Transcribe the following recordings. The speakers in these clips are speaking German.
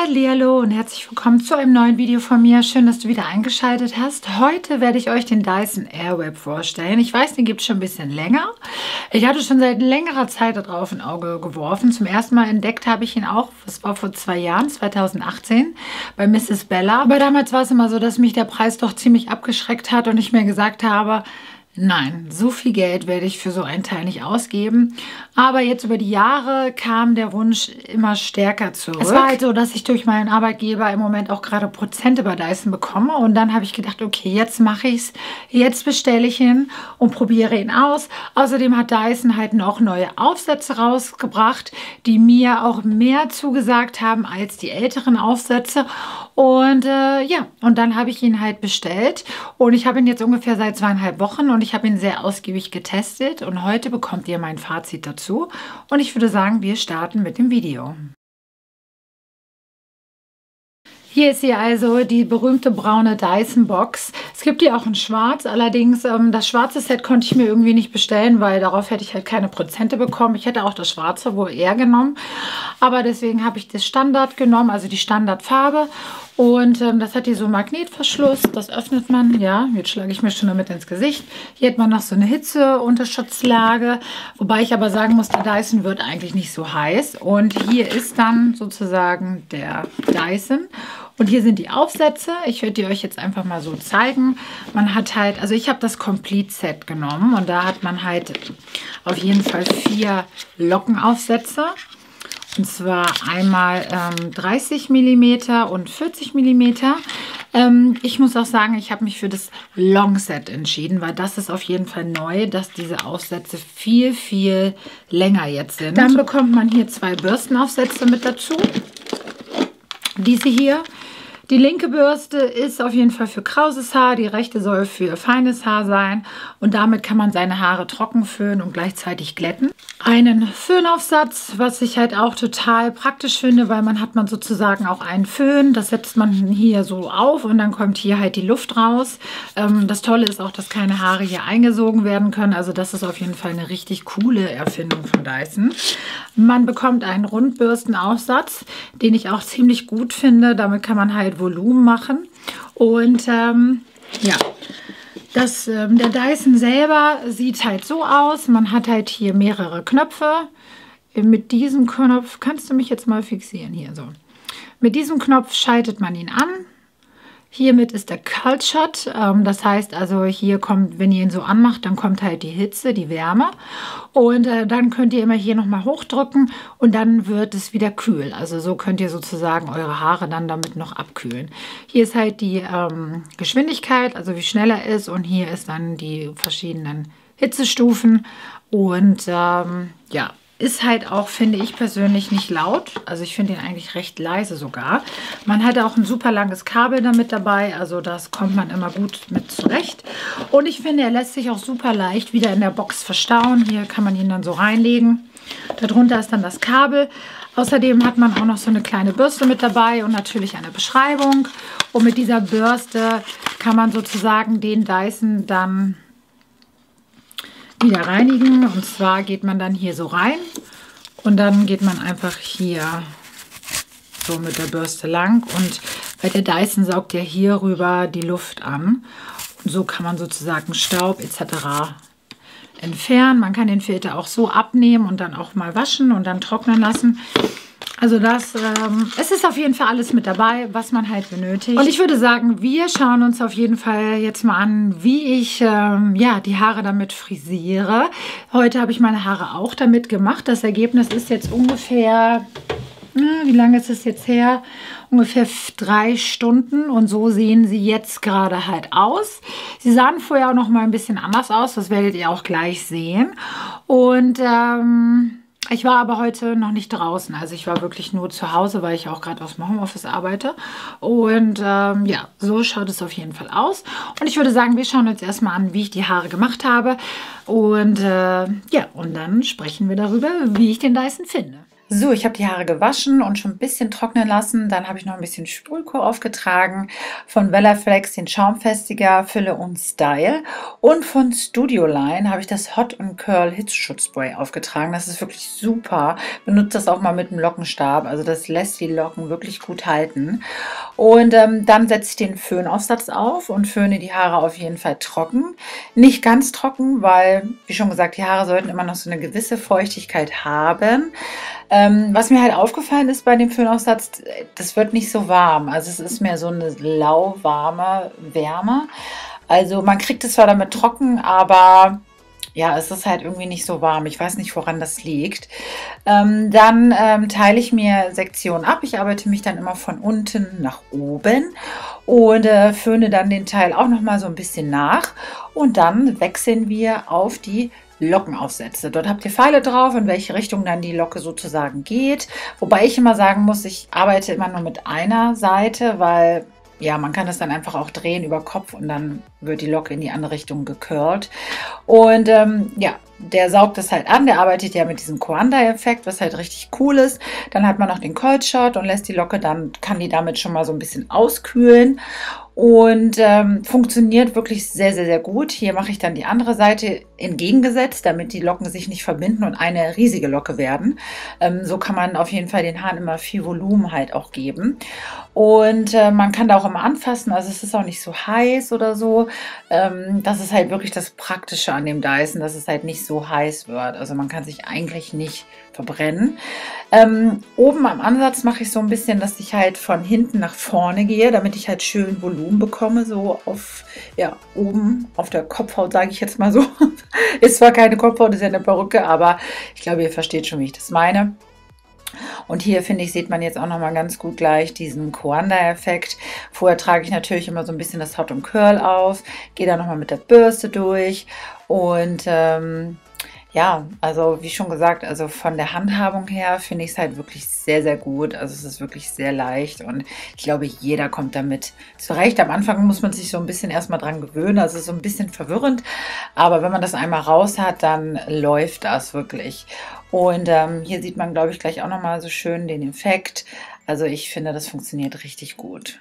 Hallihallo und herzlich willkommen zu einem neuen Video von mir. Schön, dass du wieder eingeschaltet hast. Heute werde ich euch den Dyson Airwrap vorstellen. Ich weiß, den gibt es schon ein bisschen länger. Ich hatte schon seit längerer Zeit darauf ein Auge geworfen. Zum ersten Mal entdeckt habe ich ihn auch, das war vor 2 Jahren, 2018, bei Mrs. Bella. Aber damals war es immer so, dass mich der Preis doch ziemlich abgeschreckt hat und ich mir gesagt habe, nein, so viel Geld werde ich für so ein Teil nicht ausgeben. Aber jetzt über die Jahre kam der Wunsch immer stärker zurück. Es war halt so, dass ich durch meinen Arbeitgeber im Moment auch gerade Prozente bei Dyson bekomme. Und dann habe ich gedacht, okay, jetzt mache ich es. Jetzt bestelle ich ihn und probiere ihn aus. Außerdem hat Dyson halt noch neue Aufsätze rausgebracht, die mir auch mehr zugesagt haben als die älteren Aufsätze. Und ja, und dann habe ich ihn halt bestellt. Und ich habe ihn jetzt ungefähr seit 2,5 Wochen und ich habe ihn sehr ausgiebig getestet. Und heute bekommt ihr mein Fazit dazu. Und ich würde sagen, wir starten mit dem Video. Hier ist hier also die berühmte braune Dyson Box. Es gibt die auch in schwarz, allerdings das schwarze Set konnte ich mir irgendwie nicht bestellen, weil darauf hätte ich halt keine Prozente bekommen. Ich hätte auch das schwarze wohl eher genommen, aber deswegen habe ich das Standard genommen, also die Standardfarbe. Und das hat hier so einen Magnetverschluss, das öffnet man, ja, jetzt schlage ich mir schon damit ins Gesicht. Hier hat man noch so eine Hitzeunterschutzlage, wobei ich aber sagen muss, der Dyson wird eigentlich nicht so heiß. Und hier ist dann sozusagen der Dyson. Und hier sind die Aufsätze. Ich werde die euch jetzt einfach mal so zeigen. Man hat halt, also ich habe das Complete Set genommen und da hat man halt auf jeden Fall 4 Lockenaufsätze. Und zwar einmal 30 mm und 40 mm. Ich muss auch sagen, ich habe mich für das Long Set entschieden, weil das ist auf jeden Fall neu, dass diese Aufsätze viel, viel länger jetzt sind. Dann bekommt man hier 2 Bürstenaufsätze mit dazu. Diese hier. Die linke Bürste ist auf jeden Fall für krauses Haar, die rechte soll für feines Haar sein und damit kann man seine Haare trocken föhnen und gleichzeitig glätten. Einen Föhnaufsatz, was ich halt auch total praktisch finde, weil man sozusagen auch einen Föhn, das setzt man hier so auf und dann kommt hier halt die Luft raus. Das Tolle ist auch, dass keine Haare hier eingesogen werden können, also das ist auf jeden Fall eine richtig coole Erfindung von Dyson. Man bekommt einen Rundbürstenaufsatz, den ich auch ziemlich gut finde, damit kann man halt Volumen machen und ja, der Dyson selber sieht halt so aus, man hat halt hier mehrere Knöpfe. Mit diesem Knopf, kannst du mich jetzt mal fixieren hier so, mit diesem Knopf schaltet man ihn an. Hiermit ist der Cold Shot, das heißt also hier kommt, wenn ihr ihn so anmacht, dann kommt halt die Hitze, die Wärme und dann könnt ihr immer hier nochmal hochdrücken und dann wird es wieder kühl. Also so könnt ihr sozusagen eure Haare dann damit noch abkühlen. Hier ist halt die Geschwindigkeit, also wie schnell er ist und hier ist dann die verschiedenen Hitzestufen und ja. Ist halt auch, finde ich persönlich, nicht laut. Also ich finde ihn eigentlich recht leise sogar. Man hat auch ein super langes Kabel damit dabei. Also das kommt man immer gut mit zurecht. Und ich finde, er lässt sich auch super leicht wieder in der Box verstauen. Hier kann man ihn dann so reinlegen. Darunter ist dann das Kabel. Außerdem hat man auch noch so eine kleine Bürste mit dabei und natürlich eine Beschreibung. Und mit dieser Bürste kann man sozusagen den Dyson dann wieder reinigen, und zwar geht man dann hier so rein und dann geht man einfach hier so mit der Bürste lang und weil der Dyson saugt ja hier rüber die Luft an und so kann man sozusagen Staub etc. entfernen. Man kann den Filter auch so abnehmen und dann auch mal waschen und dann trocknen lassen. Also es ist auf jeden Fall alles mit dabei, was man halt benötigt. Und ich würde sagen, wir schauen uns auf jeden Fall jetzt mal an, wie ich ja, die Haare damit frisiere. Heute habe ich meine Haare auch damit gemacht. Das Ergebnis ist jetzt ungefähr, wie lange ist es jetzt her? Ungefähr 3 Stunden und so sehen sie jetzt gerade halt aus. Sie sahen vorher auch noch mal ein bisschen anders aus, das werdet ihr auch gleich sehen. Und ich war aber heute noch nicht draußen, also ich war wirklich nur zu Hause, weil ich auch gerade aus dem Homeoffice arbeite. Und ja, so schaut es auf jeden Fall aus. Und ich würde sagen, wir schauen uns erstmal an, wie ich die Haare gemacht habe. Und ja, und dann sprechen wir darüber, wie ich den Dyson finde. So, ich habe die Haare gewaschen und schon ein bisschen trocknen lassen. Dann habe ich noch ein bisschen Sprühkur aufgetragen von Wellaflex, den Schaumfestiger Fülle und Style. Und von Studio Line habe ich das Hot and Curl Hitzschutzspray aufgetragen. Das ist wirklich super. Benutzt das auch mal mit dem Lockenstab. Also das lässt die Locken wirklich gut halten. Und dann setze ich den Föhnaufsatz auf und föhne die Haare auf jeden Fall trocken. Nicht ganz trocken, weil, wie schon gesagt, die Haare sollten immer noch so eine gewisse Feuchtigkeit haben. Was mir halt aufgefallen ist bei dem Föhnaufsatz, das wird nicht so warm. Also es ist mehr so eine lauwarme Wärme. Also man kriegt es zwar damit trocken, aber ja, es ist halt irgendwie nicht so warm. Ich weiß nicht, woran das liegt. Dann teile ich mir Sektionen ab. Ich arbeite mich dann immer von unten nach oben und föhne dann den Teil auch noch mal so ein bisschen nach. Und dann wechseln wir auf die Lockenaufsätze. Dort habt ihr Pfeile drauf, in welche Richtung dann die Locke sozusagen geht. Wobei ich immer sagen muss, ich arbeite immer nur mit einer Seite, weil ja, man kann das dann einfach auch drehen über Kopf und dann wird die Locke in die andere Richtung gecurlt. Und ja, der saugt das halt an. Der arbeitet ja mit diesem Coanda-Effekt, was halt richtig cool ist. Dann hat man noch den Cold Shot und lässt die Locke dann, kann die damit schon mal so ein bisschen auskühlen. Und funktioniert wirklich sehr, sehr, sehr gut. Hier mache ich dann die andere Seite entgegengesetzt, damit die Locken sich nicht verbinden und eine riesige Locke werden. So kann man auf jeden Fall den Haaren immer viel Volumen halt auch geben. Und man kann da auch immer anfassen, also es ist auch nicht so heiß oder so. Das ist halt wirklich das Praktische an dem Dyson, dass es halt nicht so heiß wird. Also man kann sich eigentlich nicht verbrennen. Oben am Ansatz mache ich so ein bisschen, dass ich halt von hinten nach vorne gehe, damit ich halt schön Volumen bekomme, so auf, ja, oben auf der Kopfhaut, sage ich jetzt mal so. Ist zwar keine Kopfhaut, ist ja eine Perücke, aber ich glaube, ihr versteht schon, wie ich das meine. Und hier, finde ich, sieht man jetzt auch noch mal ganz gut gleich diesen Coanda-Effekt. Vorher trage ich natürlich immer so ein bisschen das Hot und Curl auf, gehe da noch mal mit der Bürste durch und ja, also wie schon gesagt, also von der Handhabung her finde ich es halt wirklich sehr, sehr gut. Also es ist wirklich sehr leicht und ich glaube, jeder kommt damit zurecht. Am Anfang muss man sich so ein bisschen erstmal dran gewöhnen. Also es ist so ein bisschen verwirrend, aber wenn man das einmal raus hat, dann läuft das wirklich. Und hier sieht man, glaube ich, gleich auch nochmal so schön den Effekt. Also ich finde, das funktioniert richtig gut.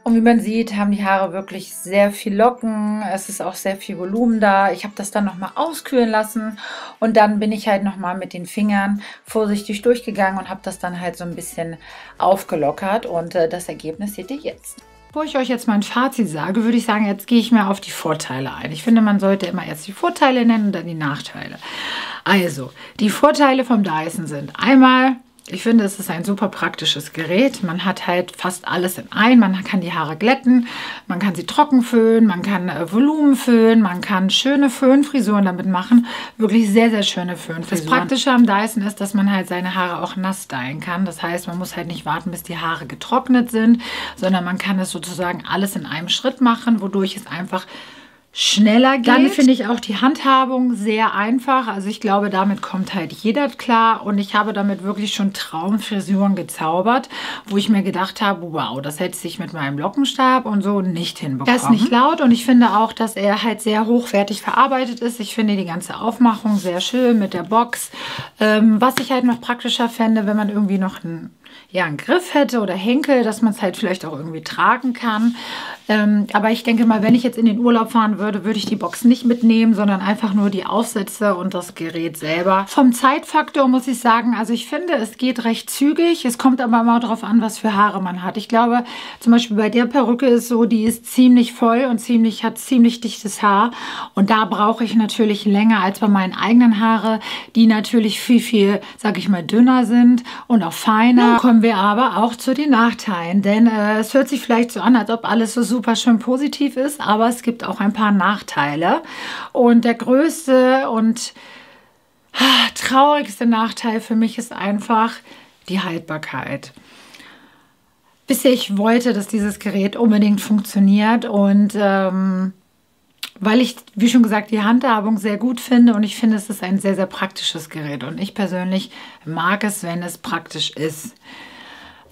Und wie man sieht, haben die Haare wirklich sehr viel Locken. Es ist auch sehr viel Volumen da. Ich habe das dann nochmal auskühlen lassen und dann bin ich halt nochmal mit den Fingern vorsichtig durchgegangen und habe das dann halt so ein bisschen aufgelockert. Und das Ergebnis seht ihr jetzt. Bevor ich euch jetzt mein Fazit sage, würde ich sagen, jetzt gehe ich mehr auf die Vorteile ein. Ich finde, man sollte immer erst die Vorteile nennen und dann die Nachteile. Also, die Vorteile vom Dyson sind einmal: ich finde, es ist ein super praktisches Gerät. Man hat halt fast alles in einem. Man kann die Haare glätten, man kann sie trocken föhnen, man kann Volumen föhnen, man kann schöne Föhnfrisuren damit machen. Wirklich sehr, sehr schöne Föhnfrisuren. Das Praktische am Dyson ist, dass man halt seine Haare auch nass stylen kann. Das heißt, man muss halt nicht warten, bis die Haare getrocknet sind, sondern man kann es sozusagen alles in einem Schritt machen, wodurch es einfach schneller geht. Dann finde ich auch die Handhabung sehr einfach. Also ich glaube, damit kommt halt jeder klar. Und ich habe damit wirklich schon Traumfrisuren gezaubert, wo ich mir gedacht habe, wow, das hätte ich mit meinem Lockenstab und so nicht hinbekommen. Er ist nicht laut und ich finde auch, dass er halt sehr hochwertig verarbeitet ist. Ich finde die ganze Aufmachung sehr schön mit der Box. Was ich halt noch praktischer fände, wenn man irgendwie noch einen Griff hätte oder Henkel, dass man es halt vielleicht auch irgendwie tragen kann. Aber ich denke mal, wenn ich jetzt in den Urlaub fahren würde, würde ich die Box nicht mitnehmen, sondern einfach nur die Aufsätze und das Gerät selber. Vom Zeitfaktor muss ich sagen, also ich finde, es geht recht zügig. Es kommt aber immer darauf an, was für Haare man hat. Ich glaube, zum Beispiel bei der Perücke ist so, die ist ziemlich voll und hat ziemlich dichtes Haar. Und da brauche ich natürlich länger als bei meinen eigenen Haaren, die natürlich viel, viel, sag ich mal, dünner sind und auch feiner. Nun kommen wir aber auch zu den Nachteilen, denn es hört sich vielleicht so an, als ob alles so super schön positiv ist, aber es gibt auch ein paar Nachteile. Und der größte und traurigste Nachteil für mich ist einfach die Haltbarkeit. Bisher ich wollte, dass dieses Gerät unbedingt funktioniert und weil ich, wie schon gesagt, die Handhabung sehr gut finde und ich finde, es ist ein sehr, sehr praktisches Gerät und ich persönlich mag es, wenn es praktisch ist.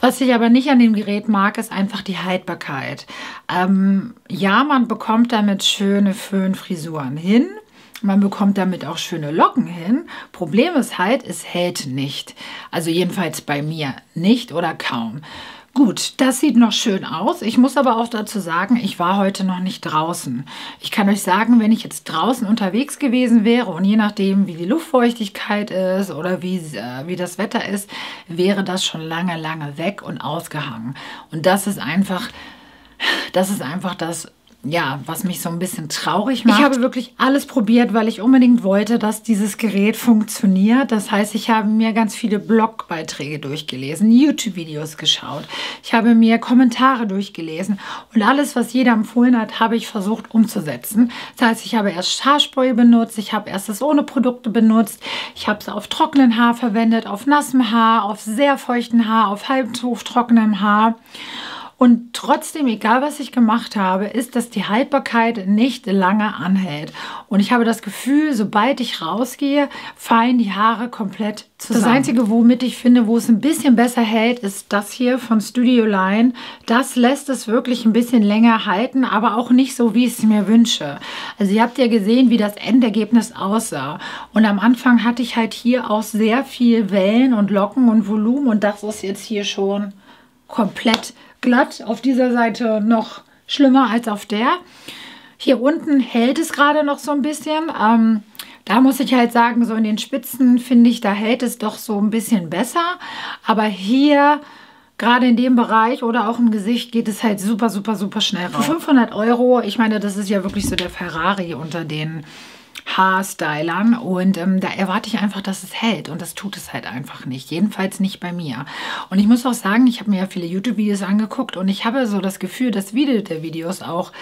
Was ich aber nicht an dem Gerät mag, ist einfach die Haltbarkeit. Ja, man bekommt damit schöne Föhnfrisuren hin. Man bekommt damit auch schöne Locken hin. Problem ist halt, es hält nicht. Also jedenfalls bei mir nicht oder kaum. Gut, das sieht noch schön aus. Ich muss aber auch dazu sagen, ich war heute noch nicht draußen. Ich kann euch sagen, wenn ich jetzt draußen unterwegs gewesen wäre und je nachdem, wie die Luftfeuchtigkeit ist oder wie das Wetter ist, wäre das schon lange, lange weg und ausgehangen. Und das ist einfach das, ja, was mich so ein bisschen traurig macht. Ich habe wirklich alles probiert, weil ich unbedingt wollte, dass dieses Gerät funktioniert. Das heißt, ich habe mir ganz viele Blogbeiträge durchgelesen, YouTube-Videos geschaut. Ich habe mir Kommentare durchgelesen und alles, was jeder empfohlen hat, habe ich versucht umzusetzen. Das heißt, ich habe erst Haarspray benutzt, ich habe erst es ohne Produkte benutzt, ich habe es auf trockenen Haar verwendet, auf nassem Haar, auf sehr feuchten Haar, auf halbtrockenem Haar. Und trotzdem, egal was ich gemacht habe, ist, dass die Haltbarkeit nicht lange anhält. Und ich habe das Gefühl, sobald ich rausgehe, fallen die Haare komplett zusammen. Das Einzige, womit ich finde, wo es ein bisschen besser hält, ist das hier von Studio Line. Das lässt es wirklich ein bisschen länger halten, aber auch nicht so, wie ich es mir wünsche. Also ihr habt ja gesehen, wie das Endergebnis aussah. Und am Anfang hatte ich halt hier auch sehr viel Wellen und Locken und Volumen. Und das ist jetzt hier schon komplett glatt, auf dieser Seite noch schlimmer als auf der. Hier unten hält es gerade noch so ein bisschen. Da muss ich halt sagen, so in den Spitzen finde ich, da hält es doch so ein bisschen besser. Aber hier, gerade in dem Bereich oder auch im Gesicht, geht es halt super, super, super schnell raus. Für 500 Euro, ich meine, das ist ja wirklich so der Ferrari unter den Haarstylern und da erwarte ich einfach, dass es hält und das tut es halt einfach nicht, jedenfalls nicht bei mir. Und ich muss auch sagen, ich habe mir ja viele YouTube-Videos angeguckt und ich habe so das Gefühl, dass viele der Videos auch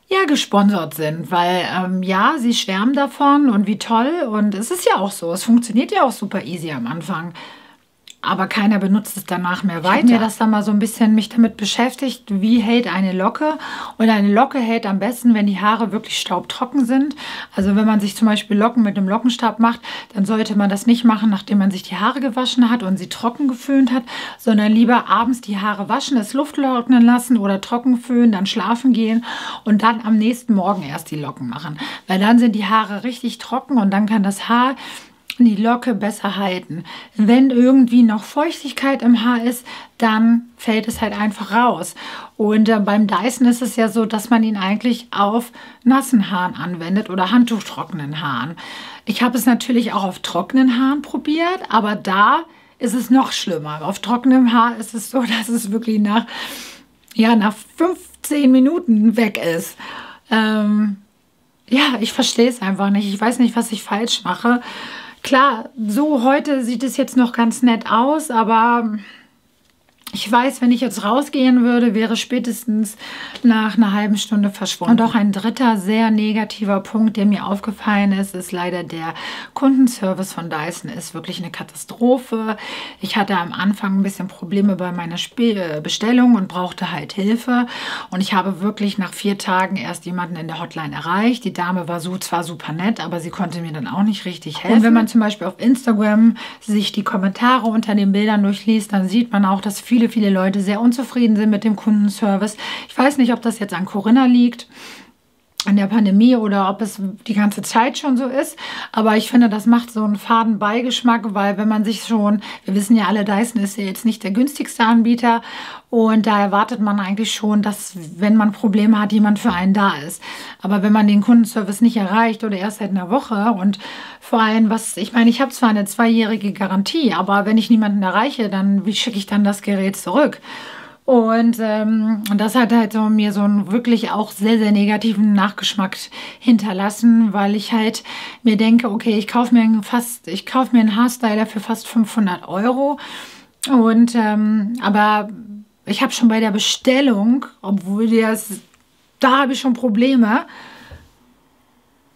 ja gesponsert sind, weil ja, sie schwärmen davon und wie toll und es ist ja auch so, es funktioniert ja auch super easy am Anfang. Aber keiner benutzt es danach mehr weiter. Ich habe mir das dann mal so ein bisschen mich damit beschäftigt, wie hält eine Locke. Und eine Locke hält am besten, wenn die Haare wirklich staubtrocken sind. Also wenn man sich zum Beispiel Locken mit einem Lockenstab macht, dann sollte man das nicht machen, nachdem man sich die Haare gewaschen hat und sie trocken geföhnt hat, sondern lieber abends die Haare waschen, es Luft trocknen lassen oder trocken föhnen, dann schlafen gehen und dann am nächsten Morgen erst die Locken machen. Weil dann sind die Haare richtig trocken und dann kann das Haar die Locke besser halten. Wenn irgendwie noch Feuchtigkeit im Haar ist, dann fällt es halt einfach raus. Und beim Dyson ist es ja so, dass man ihn eigentlich auf nassen Haaren anwendet oder handtuchtrockenen Haaren. Ich habe es natürlich auch auf trockenen Haaren probiert, aber da ist es noch schlimmer. Auf trockenem Haar ist es so, dass es wirklich nach 15 Minuten weg ist. Ja, ich verstehe es einfach nicht. Ich weiß nicht, was ich falsch mache. Klar, so heute sieht es jetzt noch ganz nett aus, aber ich weiß, wenn ich jetzt rausgehen würde, wäre spätestens nach einer halben Stunde verschwunden. Und auch ein dritter sehr negativer Punkt, der mir aufgefallen ist, ist leider der Kundenservice von Dyson. Ist wirklich eine Katastrophe. Ich hatte am Anfang ein bisschen Probleme bei meiner Bestellung und brauchte halt Hilfe. Und ich habe wirklich nach 4 Tagen erst jemanden in der Hotline erreicht. Die Dame war zwar super nett, aber sie konnte mir dann auch nicht richtig helfen. Und wenn man zum Beispiel auf Instagram sich die Kommentare unter den Bildern durchliest, dann sieht man auch, dass viele Leute sehr unzufrieden sind mit dem Kundenservice. Ich weiß nicht, ob das jetzt an Corinna liegt, an der Pandemie oder ob es die ganze Zeit schon so ist. Aber ich finde, das macht so einen faden Beigeschmack, weil wenn man sich schon, wir wissen ja alle, Dyson ist ja jetzt nicht der günstigste Anbieter und da erwartet man eigentlich schon, dass, wenn man Probleme hat, jemand für einen da ist. Aber wenn man den Kundenservice nicht erreicht oder erst seit einer Woche und vor allem, ich meine, ich habe zwar eine 2-jährige Garantie, aber wenn ich niemanden erreiche, dann wie schicke ich dann das Gerät zurück? Und das hat halt so mir so einen wirklich auch sehr, sehr negativen Nachgeschmack hinterlassen, weil ich halt mir denke, okay, ich kaufe mir einen Haarstyler für fast 500 Euro. Und aber ich habe schon bei der Bestellung, obwohl da habe ich schon Probleme.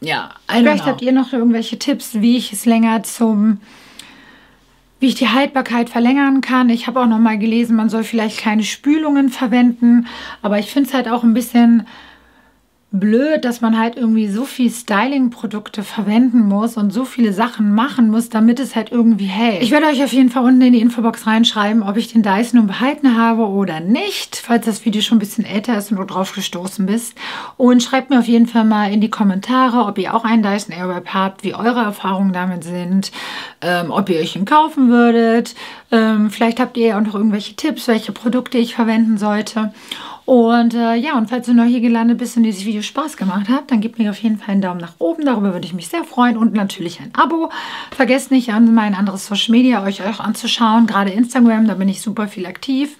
Ja, vielleicht habt ihr noch irgendwelche Tipps, wie ich es länger wie ich die Haltbarkeit verlängern kann. Ich habe auch noch mal gelesen, man soll vielleicht keine Spülungen verwenden. Aber ich finde es halt auch ein bisschen blöd, dass man halt irgendwie so viel Styling-Produkte verwenden muss und so viele Sachen machen muss, damit es halt irgendwie hält. Ich werde euch auf jeden Fall unten in die Infobox reinschreiben, ob ich den Dyson nun behalten habe oder nicht, falls das Video schon ein bisschen älter ist und du drauf gestoßen bist. Und schreibt mir auf jeden Fall mal in die Kommentare, ob ihr auch einen Dyson Airwrap habt, wie eure Erfahrungen damit sind, ob ihr euch ihn kaufen würdet. Vielleicht habt ihr auch noch irgendwelche Tipps, welche Produkte ich verwenden sollte. Und ja, und falls du neu hier gelandet bist und dieses Video Spaß gemacht hat, dann gib mir auf jeden Fall einen Daumen nach oben. Darüber würde ich mich sehr freuen. Und natürlich ein Abo. Vergesst nicht, an mein anderes Social Media euch anzuschauen. Gerade Instagram, da bin ich super viel aktiv.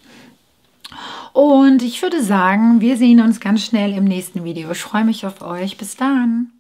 Und ich würde sagen, wir sehen uns ganz schnell im nächsten Video. Ich freue mich auf euch. Bis dann.